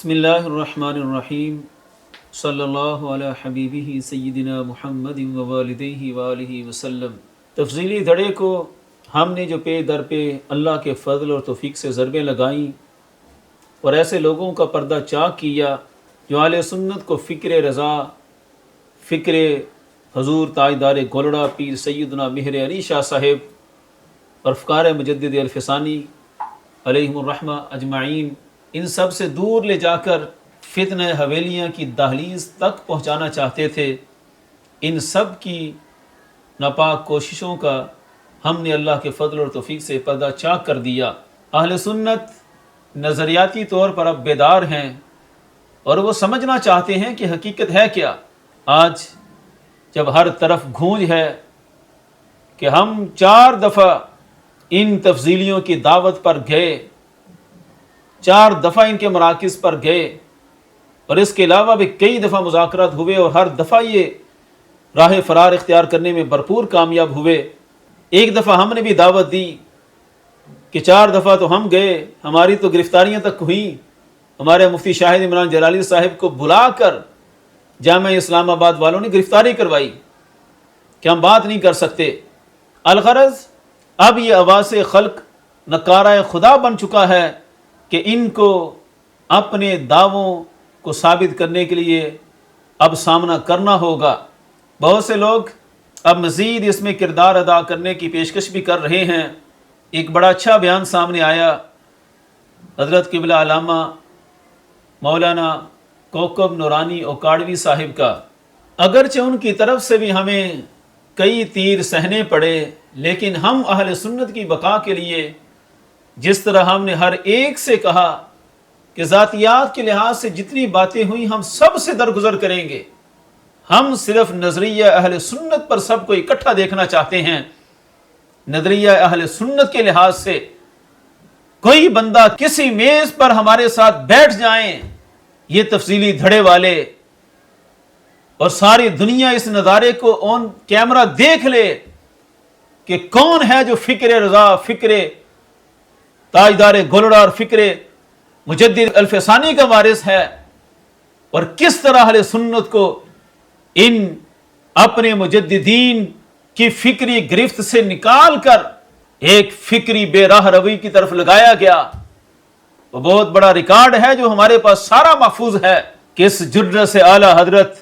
بسم اللہ الرحمن الرحیم صلی اللہ علی حبیبہ سیدنا محمد و والدیہ وآلہ وسلم۔ تفضیلی دھڑے کو ہم نے جو پے در پہ اللہ کے فضل اور توفیق سے ضربیں لگائیں اور ایسے لوگوں کا پردہ چاک کیا جو اہل سنت کو فکر رضا، فکر حضور تاجدار گولڑا پیر سیدنا مہر علی شاہ صاحب اور افکار مجدد الفسانی علیہم الرحمہ اجمعین، ان سب سے دور لے جا کر فتنہ حویلیاں کی دہلیز تک پہنچانا چاہتے تھے۔ ان سب کی ناپاک کوششوں کا ہم نے اللہ کے فضل اور توفیق سے پردہ چاک کر دیا۔ اہل سنت نظریاتی طور پر اب بیدار ہیں اور وہ سمجھنا چاہتے ہیں کہ حقیقت ہے کیا۔ آج جب ہر طرف گونج ہے کہ ہم 4 دفعہ ان تفضیلیوں کی دعوت پر گئے، 4 دفعہ ان کے مراکز پر گئے اور اس کے علاوہ بھی کئی دفعہ مذاکرات ہوئے اور ہر دفعہ یہ راہ فرار اختیار کرنے میں بھرپور کامیاب ہوئے۔ ایک دفعہ ہم نے بھی دعوت دی کہ 4 دفعہ تو ہم گئے، ہماری تو گرفتاریاں تک ہوئیں، ہمارے مفتی شاہد عمران جلالی صاحب کو بلا کر جامعہ اسلام آباد والوں نے گرفتاری کروائی کہ ہم بات نہیں کر سکتے۔ الغرض اب یہ آواز خلق نکارہ خدا بن چکا ہے کہ ان کو اپنے دعووں کو ثابت کرنے کے لیے اب سامنا کرنا ہوگا۔ بہت سے لوگ اب مزید اس میں کردار ادا کرنے کی پیشکش بھی کر رہے ہیں۔ ایک بڑا اچھا بیان سامنے آیا حضرت قبلہ علامہ مولانا کوکب نورانی اوکاڑوی صاحب کا۔ اگرچہ ان کی طرف سے بھی ہمیں کئی تیر سہنے پڑے، لیکن ہم اہل سنت کی بقا کے لیے جس طرح ہم نے ہر ایک سے کہا کہ ذاتیات کے لحاظ سے جتنی باتیں ہوئیں ہم سب سے درگزر کریں گے، ہم صرف نظریہ اہل سنت پر سب کو اکٹھا دیکھنا چاہتے ہیں۔ نظریہ اہل سنت کے لحاظ سے کوئی بندہ کسی میز پر ہمارے ساتھ بیٹھ جائیں، یہ تفصیلی دھڑے والے اور ساری دنیا اس نظارے کو آن کیمرہ دیکھ لے کہ کون ہے جو فکر رضا، فکر تاجدار گولڑا اور فکر مجدد الفسانی کا وارث ہے، اور کس طرح اہل سنت کو ان اپنے مجددین کی فکری گرفت سے نکال کر ایک فکری بے راہ روی کی طرف لگایا گیا۔ وہ بہت بڑا ریکارڈ ہے جو ہمارے پاس سارا محفوظ ہے کہ اس جرت سے اعلیٰ حضرت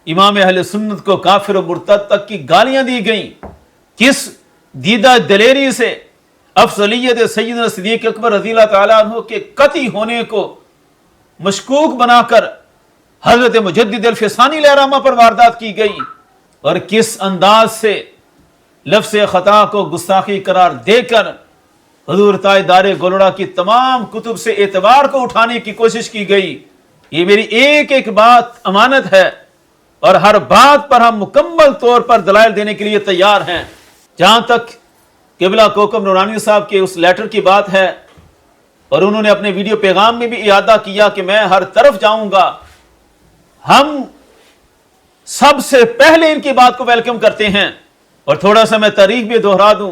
امام اہل سنت کو کافر و مرتد تک کی گالیاں دی گئیں، کس دیدہ دلیری سے افضلیت سیدنا صدیق اکبر رضی اللہ تعالیٰ عنہ کے قطعی ہونے کو مشکوک بنا کر حضرت مجدد الفسانی لہرامہ پر واردات کی گئی، اور کس انداز سے لفظ خطا کو گستاخی قرار دے کر حضور تاجدار گولڑا کی تمام کتب سے اعتبار کو اٹھانے کی کوشش کی گئی۔ یہ میری ایک ایک بات امانت ہے اور ہر بات پر ہم مکمل طور پر دلائل دینے کے لیے تیار ہیں۔ جہاں تک قبلہ کوکب نورانی صاحب کے اس لیٹر کی بات ہے، اور انہوں نے اپنے ویڈیو پیغام میں بھی اعادہ کیا کہ میں ہر طرف جاؤں گا، ہم سب سے پہلے ان کی بات کو ویلکم کرتے ہیں۔ اور تھوڑا سا میں تاریخ بھی دہرا دوں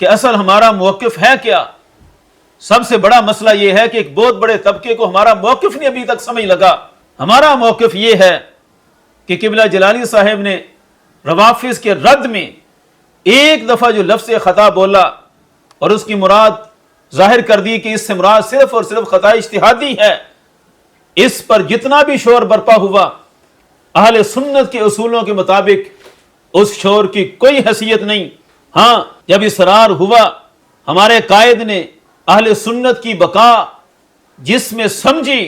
کہ اصل ہمارا موقف ہے کیا۔ سب سے بڑا مسئلہ یہ ہے کہ ایک بہت بڑے طبقے کو ہمارا موقف نہیں ابھی تک سمجھ لگا۔ ہمارا موقف یہ ہے کہ قبلہ جلالی صاحب نے روافظ کے رد میں ایک دفعہ جو لفظ خطا بولا اور اس کی مراد ظاہر کر دی کہ اس سے مراد صرف اور صرف خطا اجتہادی ہے، اس پر جتنا بھی شور برپا ہوا اہل سنت کے اصولوں کے مطابق اس شور کی کوئی حیثیت نہیں۔ ہاں، جب اصرار ہوا ہمارے قائد نے اہل سنت کی بقا جس میں سمجھی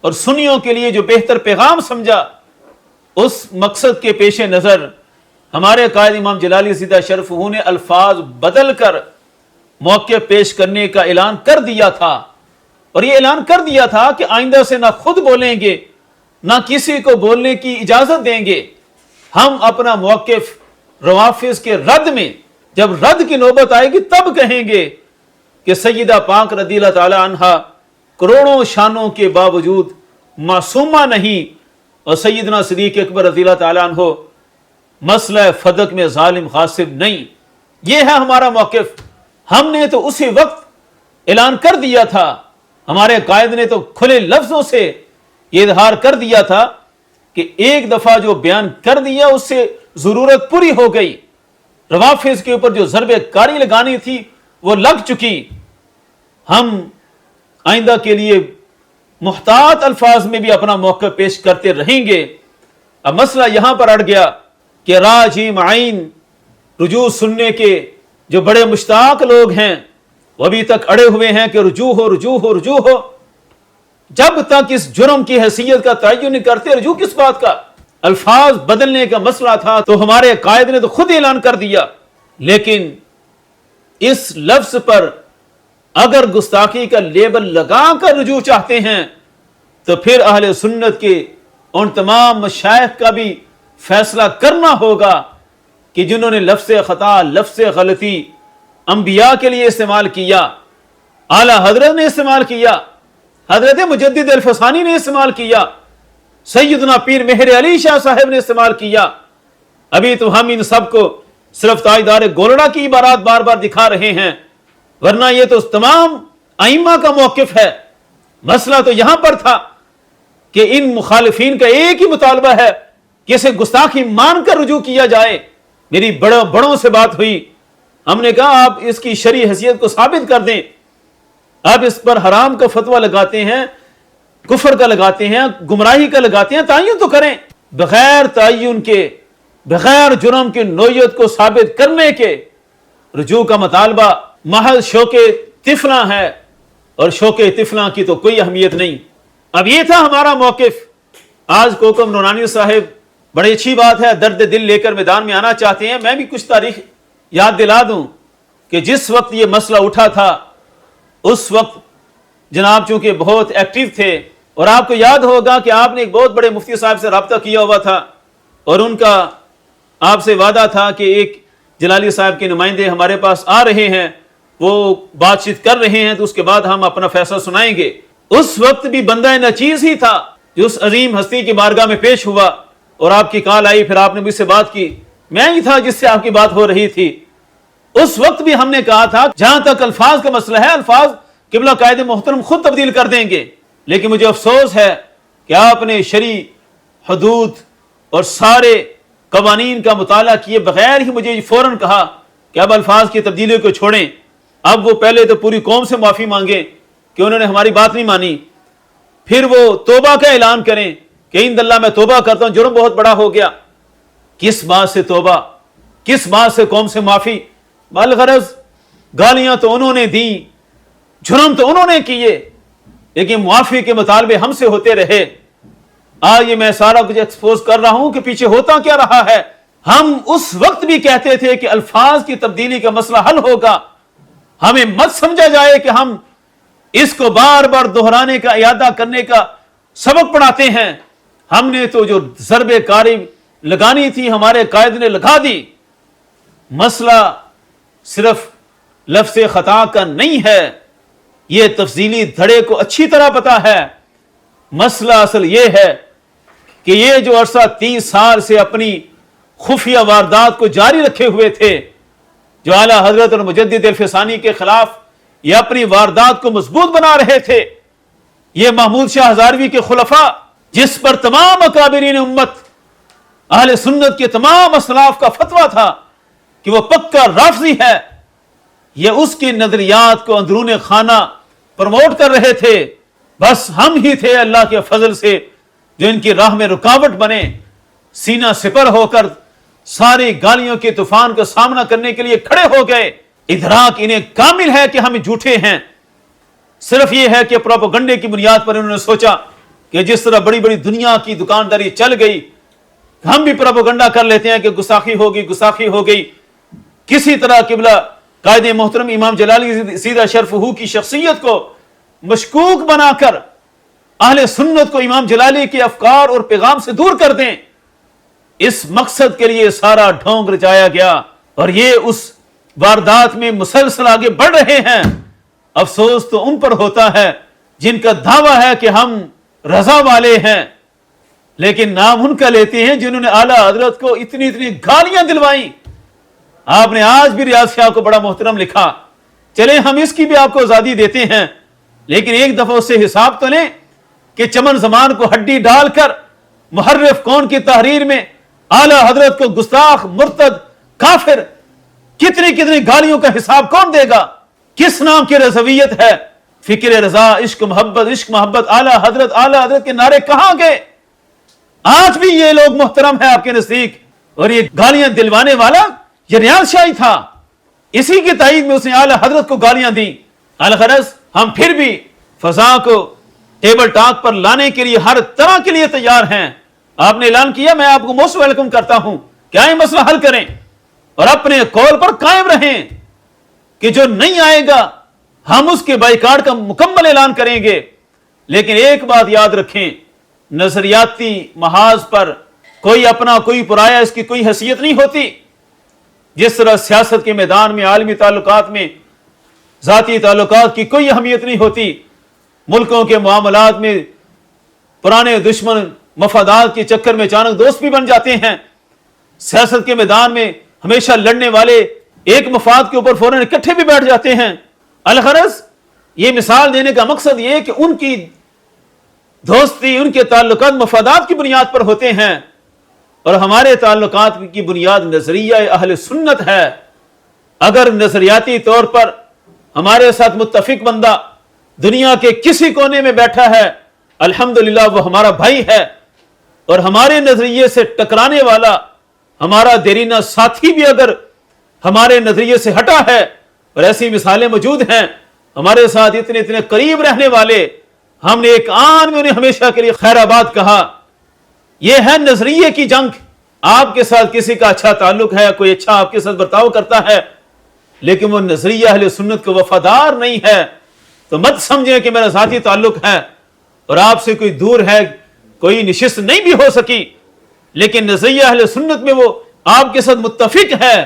اور سنیوں کے لیے جو بہتر پیغام سمجھا، اس مقصد کے پیش نظر ہمارے قائد امام جلالی زدہ شرف نے الفاظ بدل کر موقع پیش کرنے کا اعلان کر دیا تھا، اور یہ اعلان کر دیا تھا کہ آئندہ سے نہ خود بولیں گے نہ کسی کو بولنے کی اجازت دیں گے۔ ہم اپنا موقف روافظ کے رد میں جب رد کی نوبت آئے گی تب کہیں گے کہ سیدہ پاک رضی اللہ تعالی عنہا کروڑوں شانوں کے باوجود معصومہ نہیں، اور سیدنا صدیق اکبر رضی اللہ تعالی عنہ مسئلہ فدق میں ظالم غاصب نہیں۔ یہ ہے ہمارا موقف۔ ہم نے تو اسی وقت اعلان کر دیا تھا ہمارے قائد نے تو کھلے لفظوں سے یہ اظہار کر دیا تھا کہ ایک دفعہ جو بیان کر دیا اس سے ضرورت پوری ہو گئی، روافظ کے اوپر جو ضرب کاری لگانی تھی وہ لگ چکی۔ ہم آئندہ کے لیے محتاط الفاظ میں بھی اپنا موقع پیش کرتے رہیں گے۔ اب مسئلہ یہاں پر اڑ گیا کہ راجی معین رجوع سننے کے جو بڑے مشتاق لوگ ہیں وہ ابھی تک اڑے ہوئے ہیں کہ رجوع ہو رجوع ہو رجوع ہو، جب تک اس جرم کی حیثیت کا تعین نہیں کرتے رجوع کس بات کا؟ الفاظ بدلنے کا مسئلہ تھا تو ہمارے قائد نے تو خود اعلان کر دیا، لیکن اس لفظ پر اگر گستاخی کا لیبل لگا کر رجوع چاہتے ہیں تو پھر اہل سنت کے ان تمام مشائخ کا بھی فیصلہ کرنا ہوگا کہ جنہوں نے لفظ خطا، لفظ غلطی انبیاء کے لیے استعمال کیا، اعلی حضرت نے استعمال کیا، حضرت مجدد الفسانی نے استعمال کیا، سیدنا پیر مہر علی شاہ صاحب نے استعمال کیا۔ ابھی تو ہم ان سب کو صرف تاجدار گولڑا کی عبارات بار بار دکھا رہے ہیں، ورنہ یہ تو تمام ائمہ کا موقف ہے۔ مسئلہ تو یہاں پر تھا کہ ان مخالفین کا ایک ہی مطالبہ ہے کہ اسے گستاخی مان کر رجوع کیا جائے۔ میری بڑوں سے بات ہوئی، ہم نے کہا آپ اس کی شرعی حیثیت کو ثابت کر دیں، آپ اس پر حرام کا فتویٰ لگاتے ہیں، کفر کا لگاتے ہیں، گمراہی کا لگاتے ہیں، تعین تو کریں۔ بغیر تعین کے، بغیر جرم کی نوعیت کو ثابت کرنے کے رجوع کا مطالبہ محض شوق طفلاں ہے، اور شوق طفلاں کی تو کوئی اہمیت نہیں۔ اب یہ تھا ہمارا موقف۔ آج کوکم نورانی صاحب بڑی اچھی بات ہے، درد دل لے کر میدان میں آنا چاہتے ہیں۔ میں بھی کچھ تاریخ یاد دلا دوں کہ جس وقت یہ مسئلہ اٹھا تھا اس وقت جناب چونکہ بہت ایکٹیو تھے، اور آپ کو یاد ہوگا کہ آپ نے ایک بہت بڑے مفتی صاحب سے رابطہ کیا ہوا تھا، اور ان کا آپ سے وعدہ تھا کہ ایک جلالی صاحب کے نمائندے ہمارے پاس آ رہے ہیں، وہ بات چیت کر رہے ہیں، تو اس کے بعد ہم اپنا فیصلہ سنائیں گے۔ اس وقت بھی بندہ نچیز ہی تھا جو اس عظیم ہستی کی بارگاہ میں پیش ہوا، اور آپ کی کال آئی، پھر آپ نے مجھ سے بات کی، میں ہی تھا جس سے آپ کی بات ہو رہی تھی۔ اس وقت بھی ہم نے کہا تھا جہاں تک الفاظ کا مسئلہ ہے، الفاظ قبلہ قائد محترم خود تبدیل کر دیں گے، لیکن مجھے افسوس ہے کہ آپ نے شرعی حدود اور سارے قوانین کا مطالعہ کیے بغیر ہی مجھے فوراً کہا کہ اب الفاظ کی تبدیلی کو چھوڑیں۔ اب وہ پہلے تو پوری قوم سے معافی مانگیں کہ انہوں نے ہماری بات نہیں مانی، پھر وہ توبہ کا اعلان کریں کہ اند اللہ میں توبہ کرتا ہوں، جرم بہت بڑا ہو گیا۔ کس بات سے توبہ، کس بات سے قوم سے معافی؟ بالغرض گالیاں تو انہوں نے دیں، جرم تو انہوں نے کیے، لیکن معافی کے مطالبے ہم سے ہوتے رہے۔ آج یہ میں سارا کچھ ایکسپوز کر رہا ہوں کہ پیچھے ہوتا کیا رہا ہے۔ ہم اس وقت بھی کہتے تھے کہ الفاظ کی تبدیلی کا مسئلہ حل ہوگا، ہمیں مت سمجھا جائے کہ ہم اس کو بار بار دہرانے کا، اعادہ کرنے کا سبق پڑھاتے ہیں۔ ہم نے تو جو ضرب کاری لگانی تھی ہمارے قائد نے لگا دی۔ مسئلہ صرف لفظ خطا کا نہیں ہے، یہ تفصیلی دھڑے کو اچھی طرح پتا ہے۔ مسئلہ اصل یہ ہے کہ یہ جو عرصہ 30 سال سے اپنی خفیہ واردات کو جاری رکھے ہوئے تھے، جو اعلیٰ حضرت اور مجدد الفسانی کے خلاف یہ اپنی واردات کو مضبوط بنا رہے تھے، یہ محمود شاہ ہزاروی کے خلفاء جس پر تمام اکابرین امت اہل سنت کے تمام اسلاف کا فتویٰ تھا کہ وہ پکا رافضی ہے، یہ اس کی نظریات کو اندرون خانہ پروموٹ کر رہے تھے۔ بس ہم ہی تھے اللہ کے فضل سے جو ان کی راہ میں رکاوٹ بنے، سینہ سپر ہو کر ساری گالیوں کے طوفان کا سامنا کرنے کے لیے کھڑے ہو گئے۔ ادراک انہیں کامل ہے کہ ہم جھوٹے ہیں، صرف یہ ہے کہ پروپیگنڈے کی بنیاد پر انہوں نے سوچا کہ جس طرح بڑی بڑی دنیا کی دکانداری چل گئی، ہم بھی پروپیگنڈا کر لیتے ہیں کہ گستاخی ہوگی، گستاخی ہو گئی۔ کسی طرح قبلہ قائد محترم امام جلالی سیدہ شرفہ کی شخصیت کو مشکوک بنا کر اہل سنت کو امام جلالی کے افکار اور پیغام سے دور کر دیں، اس مقصد کے لیے سارا ڈھونگ رچایا گیا، اور یہ اس واردات میں مسلسل آگے بڑھ رہے ہیں۔ افسوس تو ان پر ہوتا ہے جن کا دعویٰ ہے کہ ہم رضا والے ہیں، لیکن نام ان کا لیتے ہیں جنہوں نے اعلیٰ حضرت کو اتنی گالیاں دلوائیں۔ آپ نے آج بھی ریاض شاہ کو بڑا محترم لکھا، چلیں ہم اس کی بھی آپ کو آزادی دیتے ہیں لیکن ایک دفعہ اس سے حساب تو لیں کہ چمن زمان کو ہڈی ڈال کر محرف کون کی تحریر میں اعلیٰ حضرت کو گستاخ، مرتد، کافر، کتنی کتنی گالیوں کا حساب کون دے گا؟ کس نام کی رضویت ہے؟ فکر رضا، عشق محبت، اعلیٰ حضرت کے نعرے کہاں گئے؟ آج بھی یہ لوگ محترم ہیں آپ کے نزدیک، اور یہ گالیاں دلوانے والا یہ ریاض شاہی تھا، اسی کی تائید میں اس نے اعلیٰ حضرت کو گالیاں دی۔ الغرض ہم پھر بھی فضا کو ٹیبل ٹاک پر لانے کے لیے ہر طرح کے لیے تیار ہیں۔ آپ نے اعلان کیا، میں آپ کو موسٹ ویلکم کرتا ہوں کہ آئیں مسئلہ حل کریں اور اپنے قول پر قائم رہیں کہ جو نہیں آئے گا ہم اس کے بائیکاٹ کا مکمل اعلان کریں گے۔ لیکن ایک بات یاد رکھیں، نظریاتی محاذ پر کوئی اپنا کوئی پرایا اس کی کوئی حیثیت نہیں ہوتی۔ جس طرح سیاست کے میدان میں، عالمی تعلقات میں ذاتی تعلقات کی کوئی اہمیت نہیں ہوتی، ملکوں کے معاملات میں پرانے دشمن مفادات کے چکر میں اچانک دوست بھی بن جاتے ہیں، سیاست کے میدان میں ہمیشہ لڑنے والے ایک مفاد کے اوپر فوراً اکٹھے بھی بیٹھ جاتے ہیں۔ الغرض یہ مثال دینے کا مقصد یہ کہ ان کی دوستی، ان کے تعلقات مفادات کی بنیاد پر ہوتے ہیں، اور ہمارے تعلقات کی بنیاد نظریہ اہل سنت ہے۔ اگر نظریاتی طور پر ہمارے ساتھ متفق بندہ دنیا کے کسی کونے میں بیٹھا ہے، الحمدللہ وہ ہمارا بھائی ہے، اور ہمارے نظریے سے ٹکرانے والا ہمارا دیرینہ ساتھی بھی اگر ہمارے نظریے سے ہٹا ہے، اور ایسی مثالیں موجود ہیں، ہمارے ساتھ اتنے قریب رہنے والے، ہم نے ایک آن میں انہیں ہمیشہ کے لیے خیر آباد کہا۔ یہ ہے نظریے کی جنگ۔ آپ کے ساتھ کسی کا اچھا تعلق ہے، کوئی اچھا آپ کے ساتھ برتاؤ کرتا ہے، لیکن وہ نظریہ اہل سنت کو وفادار نہیں ہے، تو مت سمجھیں کہ میرا ذاتی تعلق ہے اور آپ سے کوئی دور ہے، کوئی نشست نہیں بھی ہو سکی، لیکن نظریہ اہل سنت میں وہ آپ کے ساتھ متفق ہے،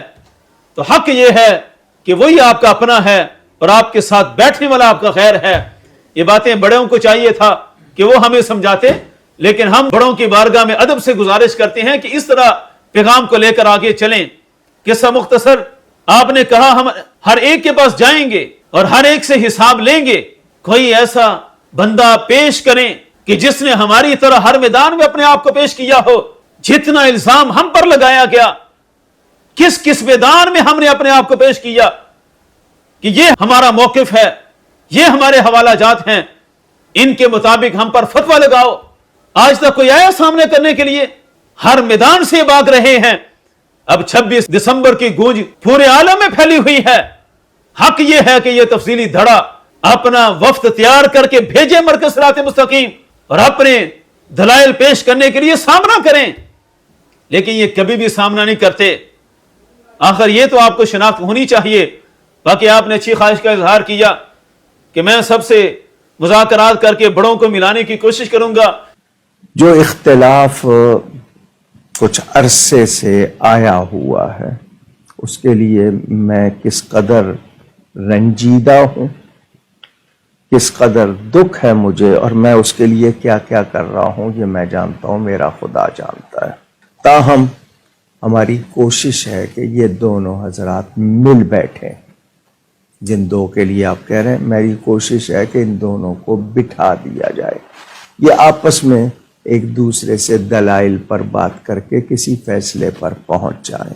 تو حق یہ ہے کہ وہی آپ کا اپنا ہے اور آپ کے ساتھ بیٹھنے والا آپ کا غیر ہے۔ یہ باتیں بڑوں کو چاہیے تھا کہ وہ ہمیں سمجھاتے، لیکن ہم بڑوں کی بارگاہ میں ادب سے گزارش کرتے ہیں کہ اس طرح پیغام کو لے کر آگے چلیں۔ قصہ مختصر، آپ نے کہا ہم ہر ایک کے پاس جائیں گے اور ہر ایک سے حساب لیں گے۔ کوئی ایسا بندہ پیش کریں کہ جس نے ہماری طرح ہر میدان میں اپنے آپ کو پیش کیا ہو۔ جتنا الزام ہم پر لگایا گیا، کس میدان میں ہم نے اپنے آپ کو پیش کیا کہ یہ ہمارا موقف ہے، یہ ہمارے حوالہ جات ہیں، ان کے مطابق ہم پر فتویٰ لگاؤ۔ آج تک کوئی آیا سامنے کرنے کے لیے؟ ہر میدان سے بھاگ رہے ہیں۔ اب 26 دسمبر کی گونج پورے عالم میں پھیلی ہوئی ہے۔ حق یہ ہے کہ یہ تفصیلی دھڑا اپنا وفد تیار کر کے بھیجے مرکز صراط مستقیم اور اپنے دلائل پیش کرنے کے لیے سامنا کریں، لیکن یہ کبھی بھی سامنا نہیں کرتے۔ آخر یہ تو آپ کو شناخت ہونی چاہیے۔ باقی آپ نے اچھی خواہش کا اظہار کیا کہ میں سب سے مذاکرات کر کے بڑوں کو ملانے کی کوشش کروں گا۔ جو اختلاف کچھ عرصے سے آیا ہوا ہے، اس کے لیے میں کس قدر رنجیدہ ہوں، کس قدر دکھ ہے مجھے، اور میں اس کے لیے کیا کیا کر رہا ہوں یہ میں جانتا ہوں، میرا خدا جانتا ہے۔ تاہم ہماری کوشش ہے کہ یہ دونوں حضرات مل بیٹھیں۔ جن دو کے لیے آپ کہہ رہے ہیں، میری کوشش ہے کہ ان دونوں کو بٹھا دیا جائے، یہ آپس میں ایک دوسرے سے دلائل پر بات کر کے کسی فیصلے پر پہنچ جائیں،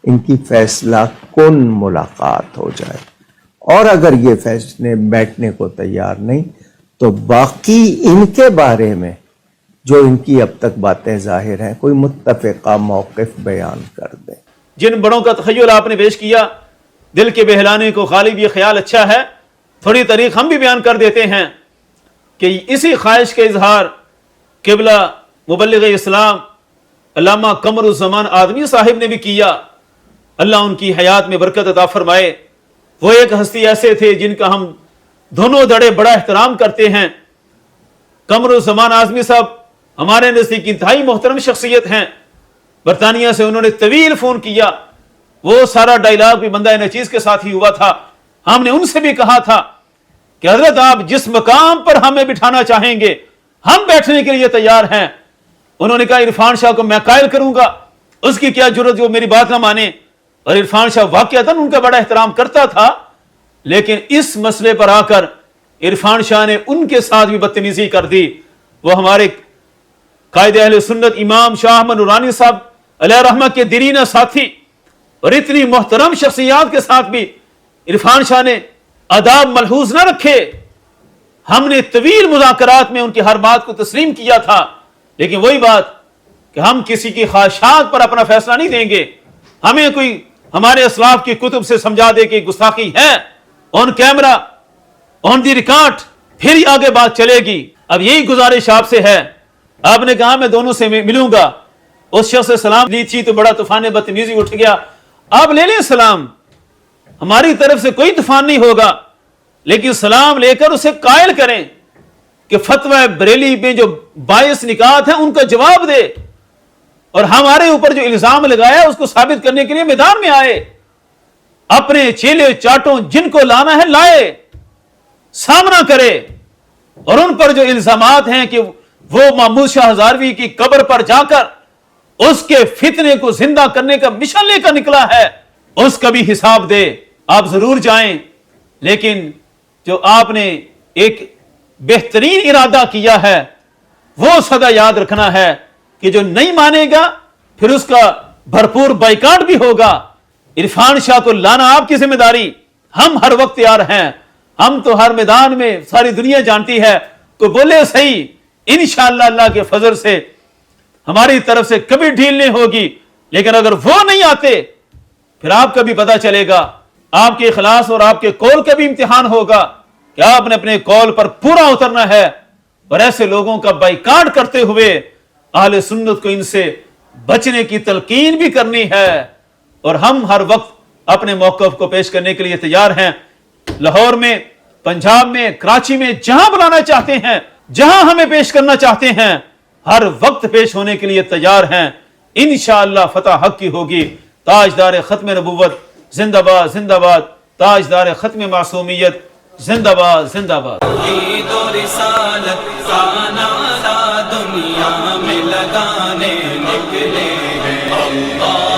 ان کی فیصلہ کن ملاقات ہو جائے، اور اگر یہ فیصلے بیٹھنے کو تیار نہیں تو باقی ان کے بارے میں جو ان کی اب تک باتیں ظاہر ہیں کوئی متفقہ موقف بیان کر دیں۔ جن بڑوں کا تخیل آپ نے پیش کیا، دل کے بہلانے کو غالب یہ خیال اچھا ہے، تھوڑی تاریخ ہم بھی بیان کر دیتے ہیں کہ اسی خواہش کا اظہار قبلہ مبلغ اسلام علامہ قمر الزمان آدمی صاحب نے بھی کیا، اللہ ان کی حیات میں برکت عطا فرمائے۔ وہ ایک ہستی ایسے تھے جن کا ہم دونوں دڑے بڑا احترام کرتے ہیں۔ قمر الزمان آدمی صاحب ہمارے نزدیک انتہائی محترم شخصیت ہیں۔ برطانیہ سے انہوں نے طویل فون کیا، وہ سارا ڈائلاگ بھی بندہ نچیز کے ساتھ ہی ہوا تھا۔ ہم نے ان سے بھی کہا تھا کہ حضرت آپ جس مقام پر ہمیں بٹھانا چاہیں گے ہم بیٹھنے کے لیے تیار ہیں۔ انہوں نے کہا عرفان شاہ کو میں قائل کروں گا، اس کی کیا ضرورت جو میری بات نہ مانے، اور عرفان شاہ واقعتاً ان کا بڑا احترام کرتا تھا، لیکن اس مسئلے پر آ کر عرفان شاہ نے ان کے ساتھ بھی بدتمیزی کر دی. وہ ہمارے قائد اہل سنت امام شاہ احمد نورانی صاحب علیہ رحمہ کے دیرینہ ساتھی اور اتنی محترم شخصیات کے ساتھ بھی عرفان شاہ نے آداب ملحوظ نہ رکھے. ہم نے طویل مذاکرات میں ان کی ہر بات کو تسلیم کیا تھا، لیکن وہی بات کہ ہم کسی کی خواہشات پر اپنا فیصلہ نہیں دیں گے. ہمیں کوئی ہمارے اسلاف کی کتب سے سمجھا دے کہ گستاخی ہے، آن کیمرہ آن دی ریکارڈ، پھر ہی آگے بات چلے گی. اب یہی گزارش آپ سے ہے. آپ نے کہا میں دونوں سے ملوں گا، اس شخص سے سلام لی تھی تو بڑا طوفان بدتمیزی اٹھ گیا. آپ لے لیں سلام، ہماری طرف سے کوئی طوفان نہیں ہوگا، لیکن سلام لے کر اسے قائل کریں کہ فتوی بریلی میں جو 22 نکات ہیں ان کا جواب دے، اور ہمارے اوپر جو الزام لگایا اس کو ثابت کرنے کے لیے میدان میں آئے. اپنے چیلے چاٹوں جن کو لانا ہے لائے، سامنا کرے، اور ان پر جو الزامات ہیں کہ وہ محمود شاہ ہزاروی کی قبر پر جا کر اس کے فتنے کو زندہ کرنے کا مشن لے کر نکلا ہے، اس کا بھی حساب دے. آپ ضرور جائیں، لیکن جو آپ نے ایک بہترین ارادہ کیا ہے وہ سدا یاد رکھنا ہے کہ جو نہیں مانے گا پھر اس کا بھرپور بائیکاٹ بھی ہوگا. عرفان شاہ کو لانا آپ کی ذمہ داری، ہم ہر وقت تیار ہیں. ہم تو ہر میدان میں ساری دنیا جانتی ہے، کوئی بولے صحیح، انشاءاللہ اللہ کے فضل سے ہماری طرف سے کبھی ڈھیل نہیں ہوگی. لیکن اگر وہ نہیں آتے پھر آپ کا بھی پتہ چلے گا، آپ کے اخلاص اور آپ کے قول کا بھی امتحان ہوگا کہ آپ نے اپنے قول پر پورا اترنا ہے، اور ایسے لوگوں کا بائیکاٹ کرتے ہوئے اہل سنت کو ان سے بچنے کی تلقین بھی کرنی ہے. اور ہم ہر وقت اپنے موقف کو پیش کرنے کے لیے تیار ہیں. لاہور میں، پنجاب میں، کراچی میں، جہاں بلانا چاہتے ہیں، جہاں ہمیں پیش کرنا چاہتے ہیں، ہر وقت پیش ہونے کے لیے تیار ہیں. انشاءاللہ فتح حق کی ہوگی. تاجدار ختم نبوت زندہ باد زندہ باد، تاجدار ختم معصومیت زندہ باد زندہ باد. عید و رسالت کا نعرہ دنیا میں لگانے نکلے ہیں. اللہ